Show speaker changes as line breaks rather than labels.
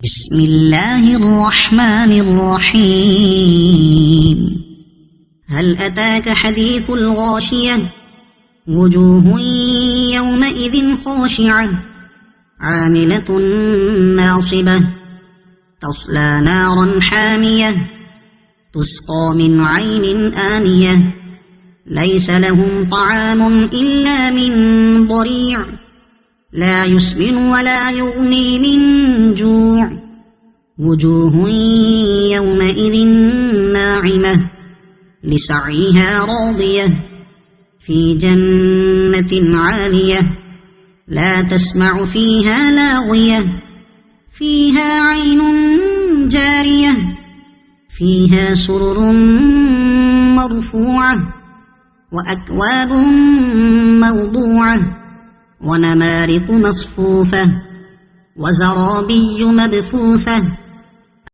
बिस्मिल्लाहिर्रहमानिर्रहीम। हल अताक हदीसुल गाशियह वुजूहुन यौमइज़िन खाशिअह आमिलतुन नासिबह तस्ला नारन हामियह तुस्क़ा मिन ऐनिन आनियह लैस लहुम तआमुन इल्ला मिन ज़री' ला युस्मिन वला युग़नी मिन जूዕ वुजूहुन यौमइज़िन नाइमह लिसअयहा रादियह फी जन्नतिन आलियह ला तस्मअु फीहा लाग़ियह फीहा ऐनुन जारियह फीहा सुरुरुन मरफ़ूअह व अक्वाबुन मवदूअह व नमारिक़ु मस्फ़ूफ़ह व ज़राबिय्यु मबथूथह